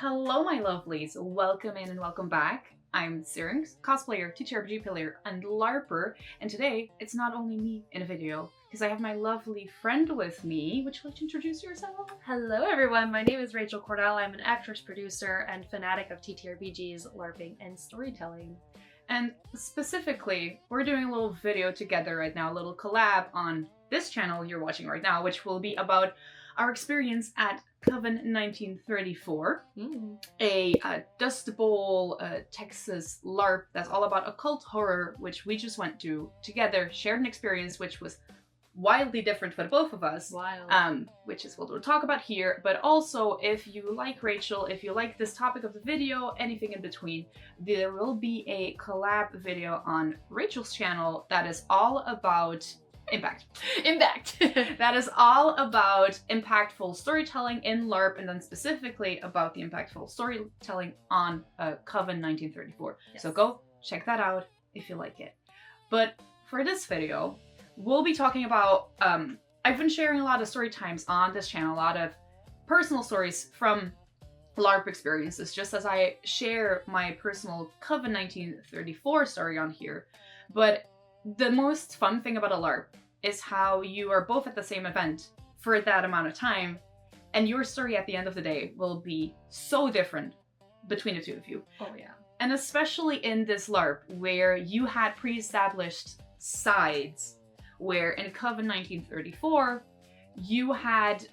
Hello my lovelies, welcome in and welcome back. I'm Syrinx, cosplayer, TTRPG player, and LARPer, and today it's not only me in a video, because I have my lovely friend with me. Would you like to introduce yourself? Hello everyone, my name is Rachel Cordell. I'm an actress, producer, and fanatic of TTRPGs, LARPing, and storytelling. And specifically, we're doing a little video together right now, a little collab on this channel you're watching right now, which will be about our experience at Coven 1934, a Dust Bowl, Texas LARP that's all about occult horror, which we just went to together, shared an experience which was wildly different for the both of us. Wild. Which is what we'll talk about here, but also if you like Rachel, if you like this topic of the video, anything in between, there will be a collab video on Rachel's channel that is all about Impact. That is all about impactful storytelling in LARP, and then specifically about the impactful storytelling on Coven 1934. Yes. So go check that out if you like it. But for this video, we'll be talking about, I've been sharing a lot of story times on this channel, a lot of personal stories from LARP experiences, just as I share my personal Coven 1934 story on here. But the most fun thing about a LARP is how you are both at the same event for that amount of time, and your story at the end of the day will be so different between the two of you. Oh yeah. And especially in this LARP, where you had pre-established sides, where in Coven 1934, you had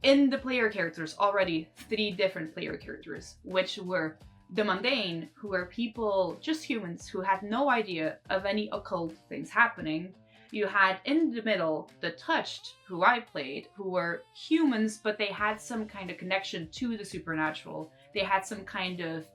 in the player characters already 3 different player characters, which were the mundane, who were people, just humans, who had no idea of any occult things happening. You had in the middle the touched, who I played, who were humans, but they had some kind of connection to the supernatural. They had some kind of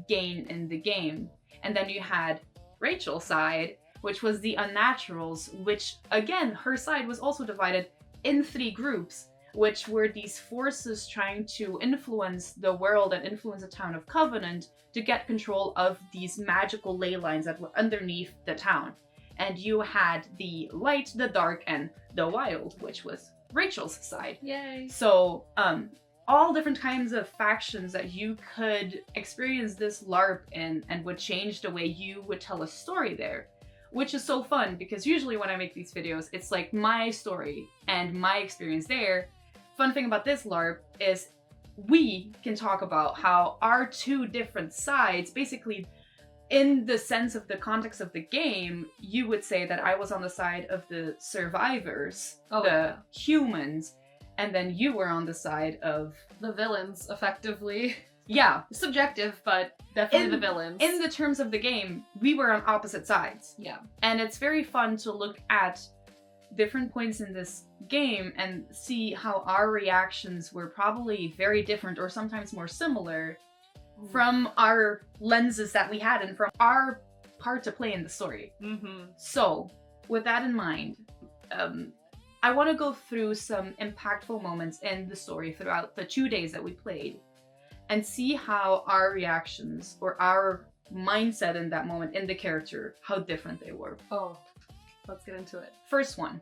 gain in the game. And then you had Rachel's side, which was the unnaturals, which again, her side was also divided in 3 groups, which were these forces trying to influence the world and influence the town of Covenant to get control of these magical ley lines that were underneath the town. And you had the light, the dark, and the wild, which was Rachel's side. Yay. So, all different kinds of factions that you could experience this LARP in and would change the way you would tell a story there. Which is so fun, because usually when I make these videos, it's like my story and my experience there. Fun thing about this LARP is we can talk about how our 2 different sides, basically in the sense of the context of the game, you would say that I was on the side of the survivors, humans, and then you were on the side of the villains, effectively. Yeah. Subjective, but definitely the villains. In the terms of the game, we were on opposite sides. Yeah. And it's very fun to look at different points in this game and see how our reactions were probably very different or sometimes more similar from our lenses that we had and from our part to play in the story. So, with that in mind, I want to go through some impactful moments in the story throughout the 2 days that we played and see how our reactions or our mindset in that moment in the character, how different they were. Oh, let's get into it. First one.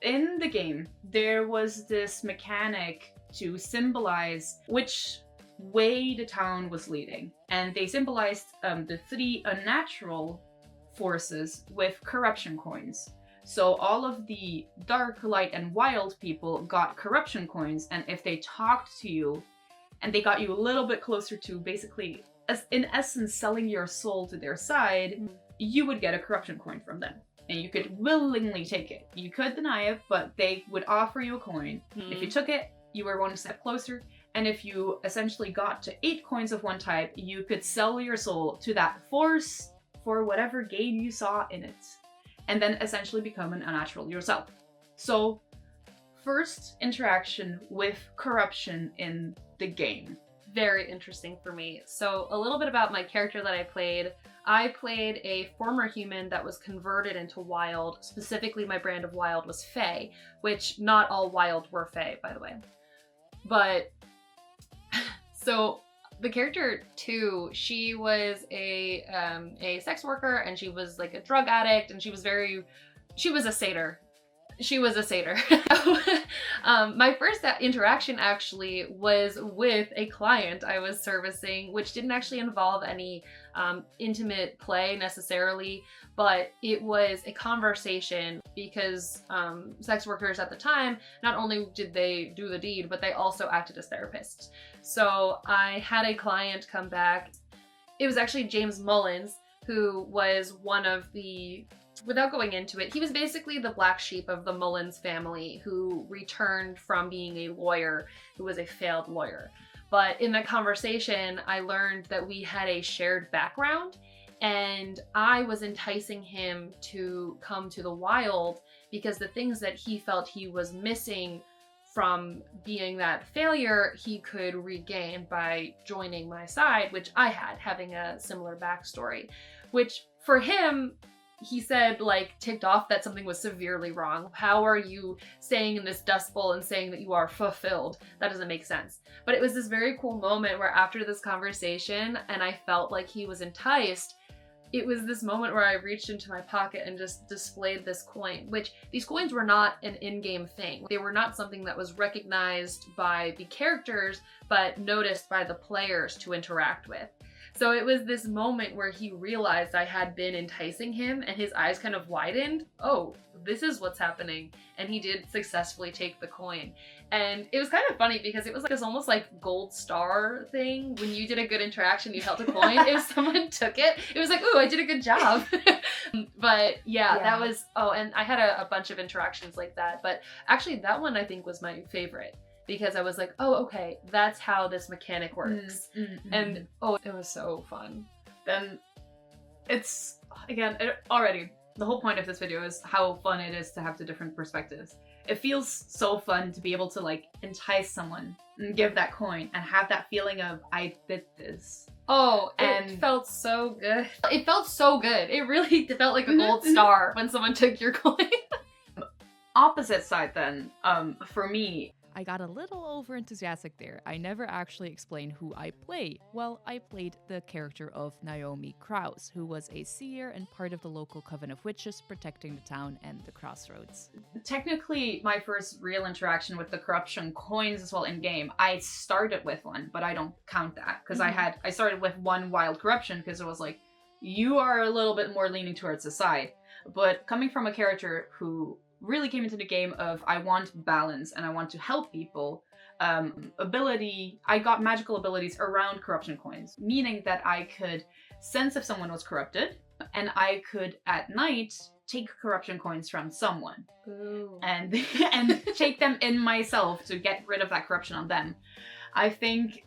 In the game, there was this mechanic to symbolize which way the town was leading. And they symbolized the 3 unnatural forces with corruption coins. So all of the dark, light, and wild people got corruption coins, and if they talked to you, and they got you a little bit closer to basically, in essence, selling your soul to their side, you would get a corruption coin from them. And you could willingly take it. You could deny it, but they would offer you a coin. If you took it, you were 1 step closer. And if you essentially got to 8 coins of one type, you could sell your soul to that force for whatever gain you saw in it. And then essentially become an unnatural yourself. So, first interaction with corruption in the game. Very interesting for me. So a little bit about my character that I played. I played a former human that was converted into wild. Specifically, my brand of wild was Fae, which not all wild were Fae, by the way. But, so the character 2, she was a sex worker, and she was like a drug addict, and she was a satyr. She was a satyr. My first interaction actually was with a client I was servicing, which didn't actually involve any intimate play necessarily, but it was a conversation because sex workers at the time, not only did they do the deed, but they also acted as therapists. So I had a client come back. It was actually James Mullins, who was one of the, without going into it, he was basically the black sheep of the Mullins family who returned from being a lawyer who was a failed lawyer. But in that conversation, I learned that we had a shared background, and I was enticing him to come to the wild because the things that he felt he was missing from being that failure, he could regain by joining my side, which I had, having a similar backstory. Which for him, he said, like, ticked off that something was severely wrong. How are you staying in this dust bowl and saying that you are fulfilled? That doesn't make sense. But it was this very cool moment where after this conversation, and I felt like he was enticed, it was this moment where I reached into my pocket and just displayed this coin, which these coins were not an in-game thing. They were not something that was recognized by the characters, but noticed by the players to interact with. So it was this moment where he realized I had been enticing him and his eyes kind of widened. Oh, this is what's happening. And he did successfully take the coin. And it was kind of funny because it was like this almost like gold star thing. When you did a good interaction, you held a coin. If someone took it, it was like, ooh, I did a good job. But yeah, that was, oh, and I had a bunch of interactions like that. But actually that one I think was my favorite, because I was like, oh, okay, that's how this mechanic works. And oh, it was so fun. Then it's, again, already, the whole point of this video is how fun it is to have the different perspectives. It feels so fun to be able to like entice someone and give that coin and have that feeling of, I did this. Oh, and it felt so good. It felt so good. It really felt like a gold star when someone took your coin. Opposite side then, for me, I got a little over enthusiastic there. I never actually explained who I play. Well, I played the character of Naomi Krause, who was a seer and part of the local Coven of Witches protecting the town and the crossroads. Technically, my first real interaction with the corruption coins as well in game, I started with one, but I don't count that because I started with one wild corruption because it was like, you are a little bit more leaning towards the side. But coming from a character who really came into the game of I want balance and I want to help people, I got magical abilities around corruption coins, meaning that I could sense if someone was corrupted, and I could at night take corruption coins from someone. Ooh. and take them in myself to get rid of that corruption on them. I think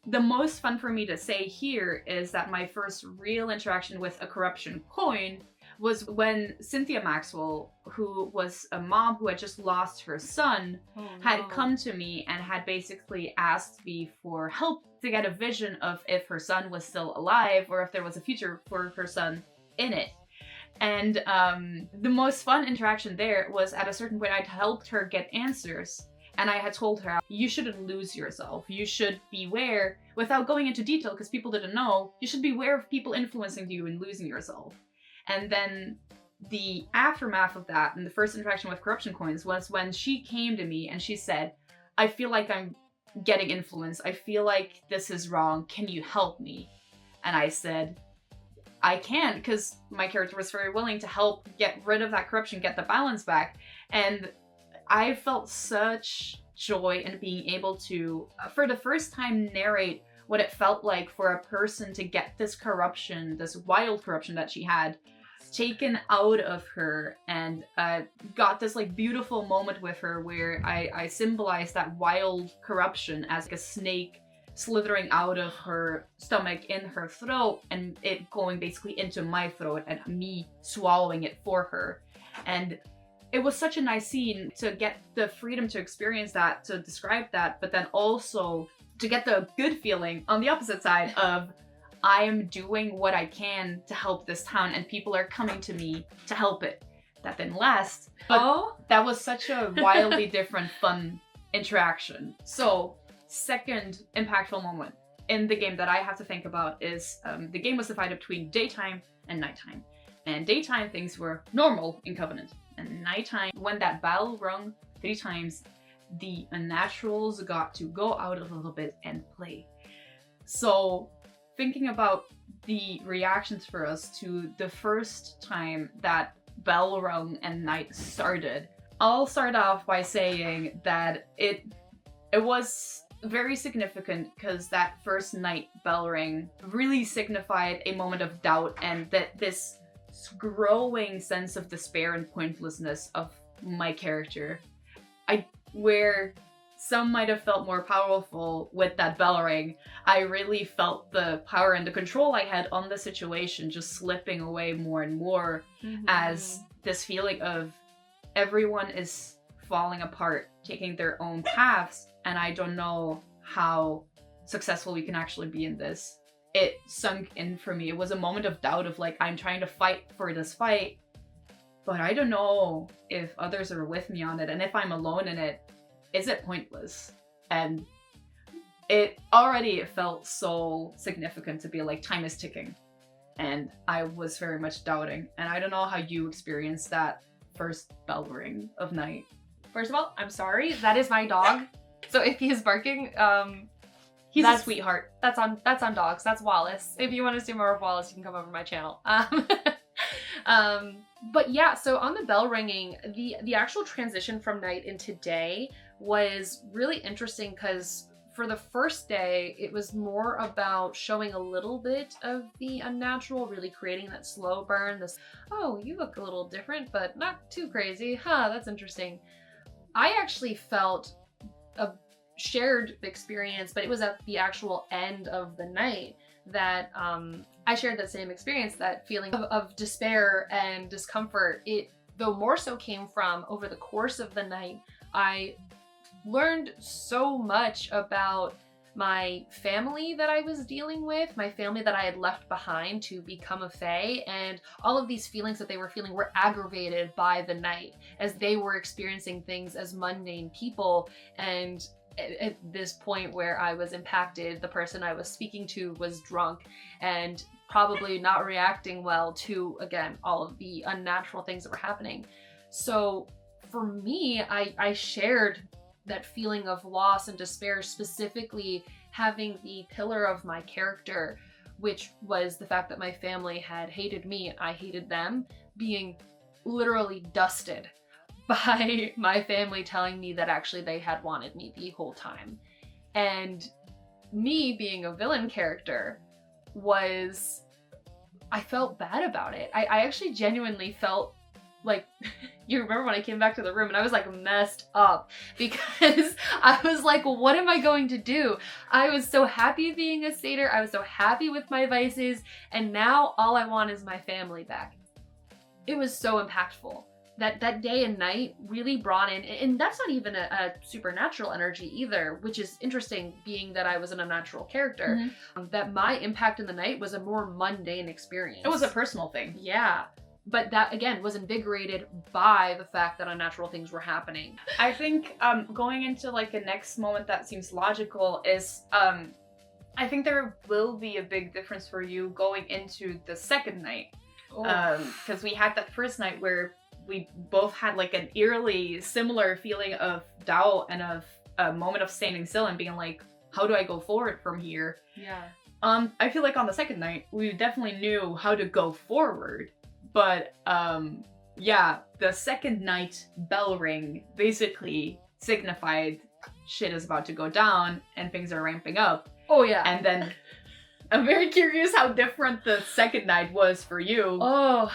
the most fun for me to say here is that my first real interaction with a corruption coin was when Cynthia Maxwell, who was a mom who had just lost her son, had come to me and had basically asked me for help to get a vision of if her son was still alive or if there was a future for her son in it. And the most fun interaction there was at a certain point I'd helped her get answers, and I had told her, you shouldn't lose yourself. You should beware, without going into detail because people didn't know, you should beware of people influencing you and losing yourself. And then the aftermath of that and the first interaction with corruption coins was when she came to me and she said, I feel like I'm getting influenced. I feel like this is wrong. Can you help me? And I said, I can, because my character was very willing to help get rid of that corruption, get the balance back. And I felt such joy in being able to, for the first time, narrate what it felt like for a person to get this corruption, this wild corruption that she had, taken out of her, and got this like beautiful moment with her where I symbolized that wild corruption as like a snake slithering out of her stomach in her throat and it going basically into my throat and me swallowing it for her. And it was such a nice scene to get the freedom to experience that, to describe that, but then also to get the good feeling on the opposite side of I am doing what I can to help this town and people are coming to me to help it. That didn't last, but that was such a wildly different, fun interaction. So, second impactful moment in the game that I have to think about is the game was divided between daytime and nighttime. And daytime things were normal in Covenant. and nighttime, when that bell rung 3 times, the unnaturals got to go out a little bit and play. So thinking about the reactions for us to the first time that bell rung and night started, I'll start off by saying that it was very significant because that first night bell ring really signified a moment of doubt, and that this growing sense of despair and pointlessness of my character. Where some might have felt more powerful with that bell ring, I really felt the power and the control I had on the situation just slipping away more and more, as this feeling of everyone is falling apart, taking their own paths, and I don't know how successful we can actually be in this. It sunk in for me. It was a moment of doubt of like, I'm trying to fight for this fight, but I don't know if others are with me on it, and if I'm alone in it, is it pointless? And it already felt so significant to be like, time is ticking. And I was very much doubting. And I don't know how you experienced that first bell ring of night. First of all, I'm sorry. That is my dog. So if he is barking, he's a sweetheart. That's on dogs. That's Wallace. If you want to see more of Wallace, you can come over to my channel. But yeah, so on the bell ringing, the actual transition from night into day was really interesting because for the first day, it was more about showing a little bit of the unnatural, really creating that slow burn, this, oh, you look a little different, but not too crazy. Huh, that's interesting. I actually felt a shared experience, but it was at the actual end of the night that I shared that same experience, that feeling of despair and discomfort. It, though more so, came from over the course of the night, I learned so much about my family that I was dealing with, my family that I had left behind to become a fae, and all of these feelings that they were feeling were aggravated by the night as they were experiencing things as mundane people. And at this point where I was impacted, the person I was speaking to was drunk and probably not reacting well to, again, all of the unnatural things that were happening. So for me, I shared that feeling of loss and despair, specifically having the pillar of my character, which was the fact that my family had hated me and I hated them, being literally dusted by my family telling me that actually they had wanted me the whole time. And me being a villain character I felt bad about it. I actually genuinely felt like, you remember when I came back to the room and I was like messed up because I was like, what am I going to do? I was so happy being a satyr. I was so happy with my vices. And now all I want is my family back. It was so impactful. That day and night really brought in, and that's not even a supernatural energy either, which is interesting, being that I was an unnatural character, that my impact in the night was a more mundane experience. It was a personal thing. Yeah. But that, again, was invigorated by the fact that unnatural things were happening. I think going into like a next moment that seems logical is, I think there will be a big difference for you going into the second night. Because we had that first night where we both had like an eerily similar feeling of doubt and of a moment of standing still and being like, how do I go forward from here? Yeah. I feel like on the second night, we definitely knew how to go forward. But yeah, the second night bell ring basically signified shit is about to go down and things are ramping up. Oh yeah. And then I'm very curious how different the second night was for you. Oh,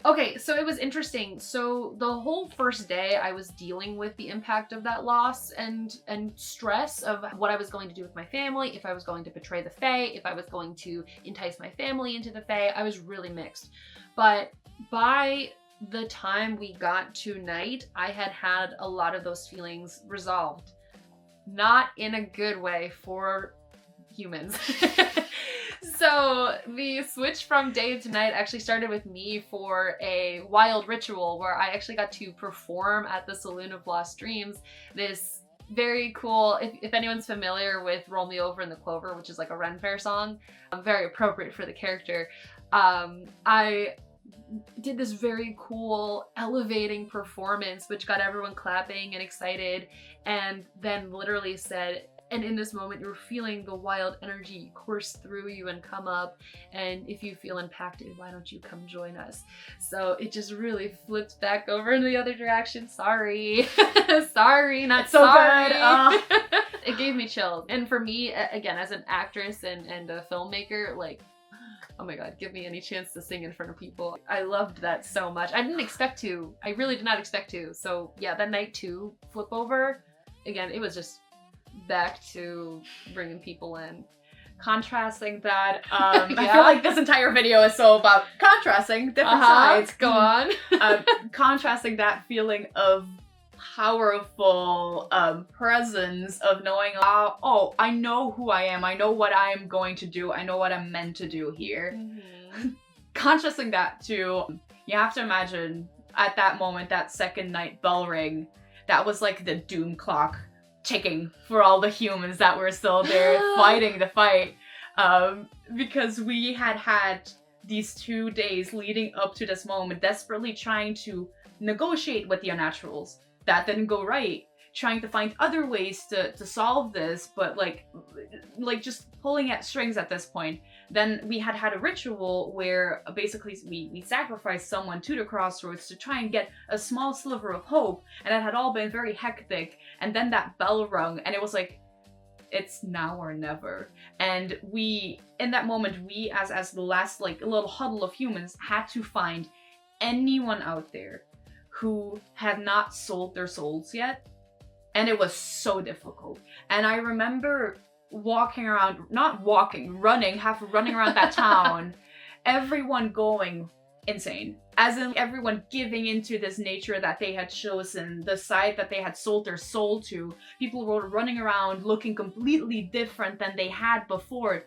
okay, so it was interesting. So the whole first day I was dealing with the impact of that loss and stress of what I was going to do with my family, if I was going to betray the fae, if I was going to entice my family into the fae. I was really mixed. But by the time we got to night, I had a lot of those feelings resolved. Not in a good way for humans. So the switch from day to night actually started with me for a wild ritual where I actually got to perform at the Saloon of Lost Dreams. This very cool, if anyone's familiar with Roll Me Over in the Clover, which is like a Ren Fair song, very appropriate for the character. I did this very cool elevating performance which got everyone clapping and excited, and then literally said, and in this moment you're feeling the wild energy course through you and come up, and if you feel impacted, why don't you come join us? So it just really flipped back over in the other direction. Sorry. Sorry, not It's so sorry. good. It gave me chills. And for me, again, as an actress and a filmmaker, like, oh my god, give me any chance to sing in front of people. I loved that so much. I didn't expect to. I really did not expect to. So yeah, that night two flip over, again, it was just back to bringing people in. Contrasting that, I feel like this entire video is so about contrasting different sides. Go on. Contrasting that feeling of powerful presence of knowing, oh, I know who I am, I know what I'm going to do, I know what I'm meant to do here. Mm-hmm. Contrasting that to, you have to imagine at that moment, that second night bell ring, that was like the doom clock ticking for all the humans that were still there fighting the fight, because we had these 2 days leading up to this moment desperately trying to negotiate with the unnaturals. That didn't go right. Trying to find other ways to solve this, but like just pulling at strings at this point. Then we had a ritual where basically we sacrificed someone to the crossroads to try and get a small sliver of hope, and it had all been very hectic. And then that bell rung, and it was like, it's now or never. And we, in that moment, we as the last like little huddle of humans had to find anyone out there who had not sold their souls yet. And it was so difficult. And I remember walking around, running around that town, everyone going insane. As in everyone giving into this nature that they had chosen, the side that they had sold their soul to. People were running around looking completely different than they had before.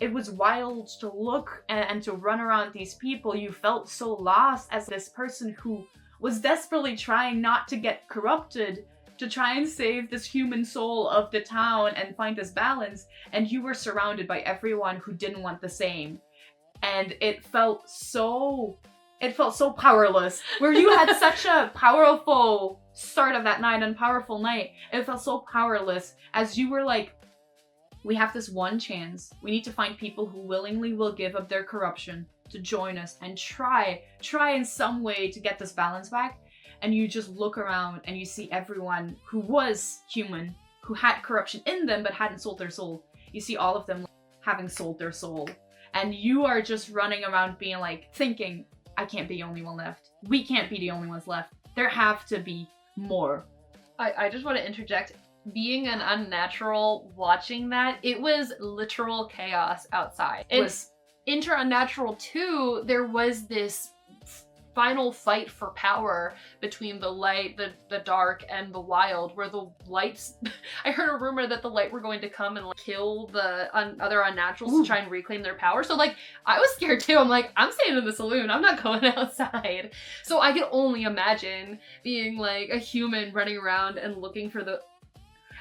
It was wild to look and to run around these people. You felt so lost as this person who was desperately trying not to get corrupted, to try and save this human soul of the town and find this balance, and you were surrounded by everyone who didn't want the same. And it felt so powerless, where you had such a powerful start of that night and powerful night. It felt so powerless as you were like, we have this one chance. We need to find people who willingly will give up their corruption to join us and try in some way to get this balance back. And you just look around and you see everyone who was human, who had corruption in them but hadn't sold their soul. You see all of them having sold their soul. And you are just running around being like, thinking, I can't be the only one left. We can't be the only ones left. There have to be more. I just want to interject. Being an unnatural watching that, it was literal chaos outside. It was Enter Unnatural 2, there was this final fight for power between the light, the dark, and the wild, where the lights... I heard a rumor that the light were going to come and like, kill the other unnaturals to try and reclaim their power. So like, I was scared too. I'm like, I'm staying in the saloon. I'm not going outside. So I can only imagine being like a human running around and looking for the...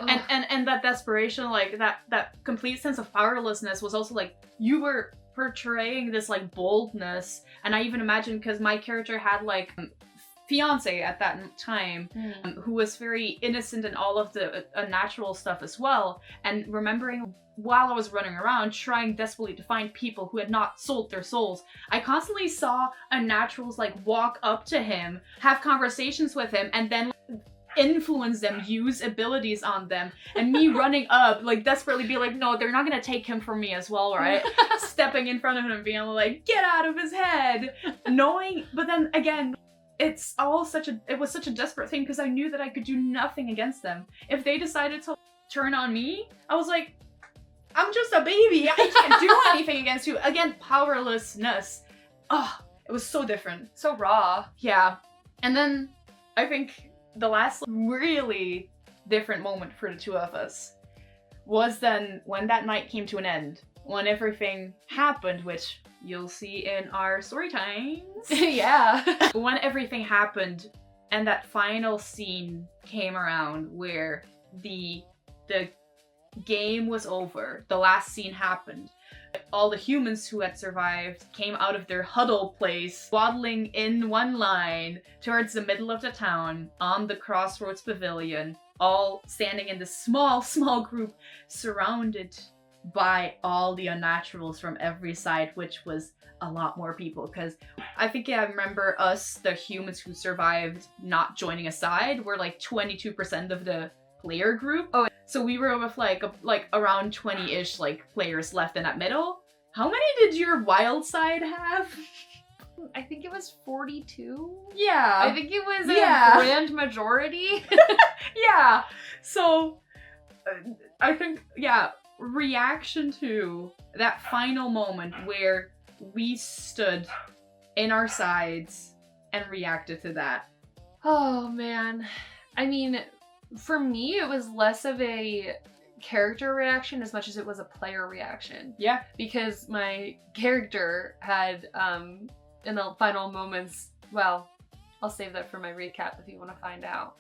And that desperation, like that complete sense of powerlessness was also like, you were portraying this like boldness. And I even imagine, because my character had like fiance at that time, who was very innocent in all of the unnatural stuff as well. And remembering while I was running around trying desperately to find people who had not sold their souls, I constantly saw unnaturals like walk up to him, have conversations with him, and then influence them, use abilities on them, and me running up like desperately be like, no, they're not gonna take him from me as well, right? Stepping in front of him and being like, get out of his head, knowing, but then again, it was such a desperate thing, because I knew that I could do nothing against them. If they decided to turn on me, I was like, I'm just a baby, I can't do anything against you. Again, powerlessness. Oh, it was so different, so raw. Yeah. And then I think the last really different moment for the two of us was then when that night came to an end, when everything happened, which you'll see in our story times. Yeah. When everything happened and that final scene came around where the game was over, the last scene happened, All the humans who had survived came out of their huddle place, waddling in one line towards the middle of the town on the Crossroads Pavilion, all standing in this small, small group, surrounded by all the unnaturals from every side, which was a lot more people. Because I think I remember us, the humans who survived not joining a side, were like 22% of the player group. Oh, so we were with like around 20-ish like players left in that middle. How many did your wild side have? I think it was 42. Yeah. I think it was a grand majority. Yeah. So I think, yeah, reaction to that final moment where we stood in our sides and reacted to that. Oh man. I mean, for me, it was less of a character reaction as much as it was a player reaction. Yeah. Because my character had, in the final moments, well, I'll save that for my recap if you want to find out.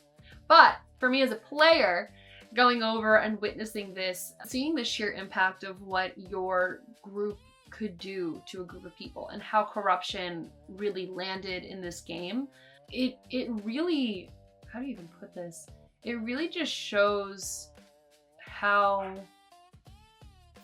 But for me as a player, going over and witnessing this, seeing the sheer impact of what your group could do to a group of people and how corruption really landed in this game, it really, how do you even put this? It really just shows how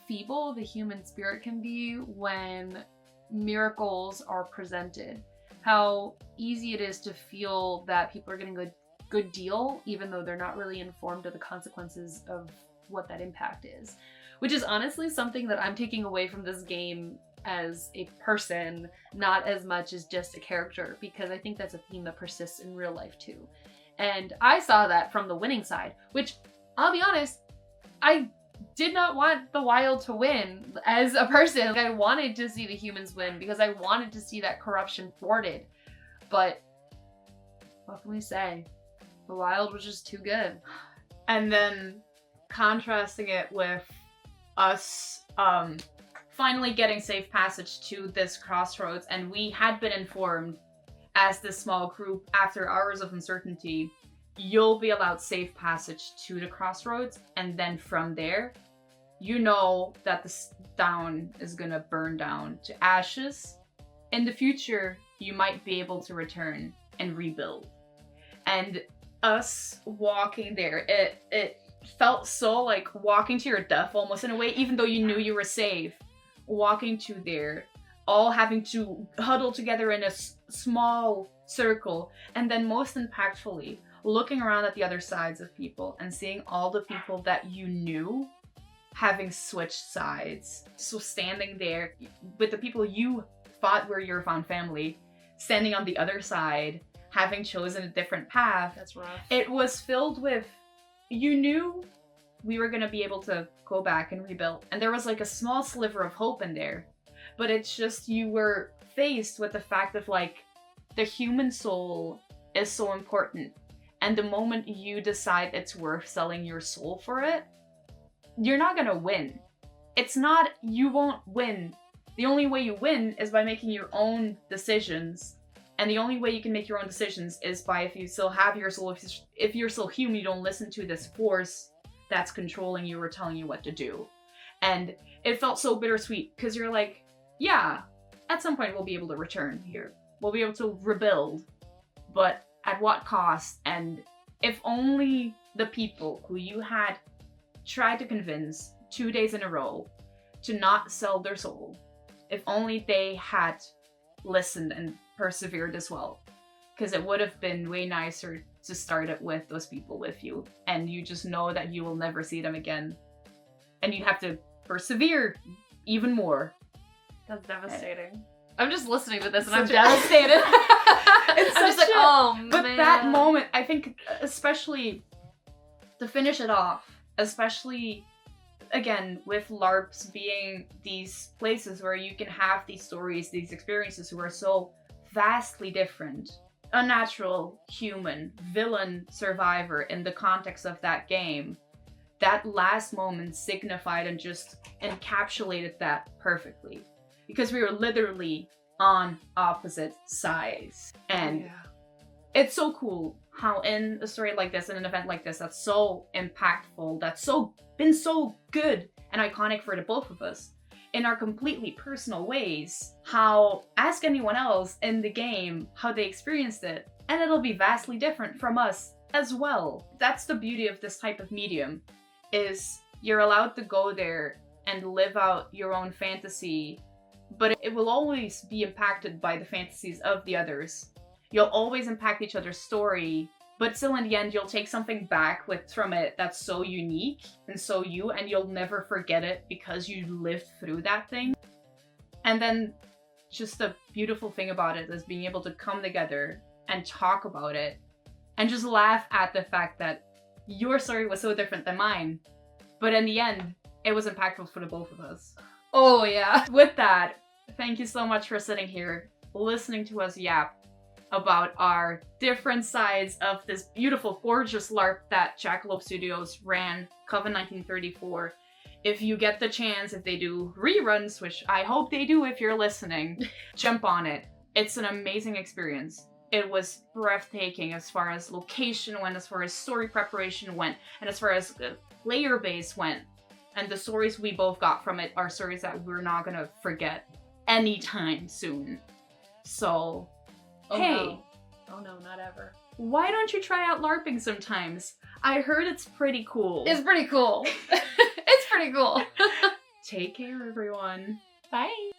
feeble the human spirit can be when miracles are presented. How easy it is to feel that people are getting a good deal, even though they're not really informed of the consequences of what that impact is. Which is honestly something that I'm taking away from this game as a person, not as much as just a character, because I think that's a theme that persists in real life too. And I saw that from the winning side, which, I'll be honest, I did not want the wild to win as a person. I wanted to see the humans win because I wanted to see that corruption thwarted. But what can we say? The wild was just too good. And then contrasting it with us finally getting safe passage to this crossroads, and we had been informed as this small group after hours of uncertainty, you'll be allowed safe passage to the crossroads, and then from there, you know that the town is gonna burn down to ashes. In the future, you might be able to return and rebuild. And us walking there, it felt so like walking to your death almost in a way, even though you knew you were safe. Walking to there, all having to huddle together in a small circle, and then most impactfully, looking around at the other sides of people and seeing all the people that you knew having switched sides. So standing there with the people you thought were your found family, standing on the other side, having chosen a different path. That's rough. It was filled with, you knew we were gonna be able to go back and rebuild. And there was like a small sliver of hope in there. But it's just, you were faced with the fact of like, the human soul is so important. And the moment you decide it's worth selling your soul for it, you're not gonna win. It's not, you won't win. The only way you win is by making your own decisions. And the only way you can make your own decisions is by, if you still have your soul, if you're still human, you don't listen to this force that's controlling you or telling you what to do. And it felt so bittersweet, because you're like, yeah, at some point we'll be able to return here. We'll be able to rebuild, but at what cost? And if only the people who you had tried to convince 2 days in a row to not sell their soul, if only they had listened and persevered as well. Because it would have been way nicer to start it with those people with you, and you just know that you will never see them again. And you have to persevere even more. That's devastating. I'm just listening to this and I'm Such devastated. It's I'm just such like, a- oh But man. that moment, I think, especially to finish it off, especially again with LARPs being these places where you can have these stories, these experiences who are so vastly different. Unnatural, human, villain, survivor in the context of that game. That last moment signified and just encapsulated that perfectly. Because we were literally on opposite sides. And Yeah. it's so cool how in a story like this, in an event like this, that's so impactful, that's been so good and iconic for the both of us, in our completely personal ways how, ask anyone else in the game how they experienced it, and it'll be vastly different from us as well. That's the beauty of this type of medium, is you're allowed to go there and live out your own fantasy, but it will always be impacted by the fantasies of the others. You'll always impact each other's story, but still in the end you'll take something back from it that's so unique and so you, and you'll never forget it because you lived through that thing. And then just the beautiful thing about it is being able to come together and talk about it and just laugh at the fact that your story was so different than mine, but in the end it was impactful for the both of us. Oh yeah. With that, thank you so much for sitting here listening to us yap about our different sides of this beautiful, gorgeous LARP that Jackalope Studios ran, Coven 1934. If you get the chance, if they do reruns, which I hope they do if you're listening, jump on it. It's an amazing experience. It was breathtaking as far as location went, as far as story preparation went, and as far as player base went. And the stories we both got from it are stories that we're not gonna forget anytime soon. So, Oh, hey. no. Oh no, not ever. Why don't you try out LARPing sometimes? I heard it's pretty cool. It's pretty cool. It's pretty cool. Take care, everyone. Bye.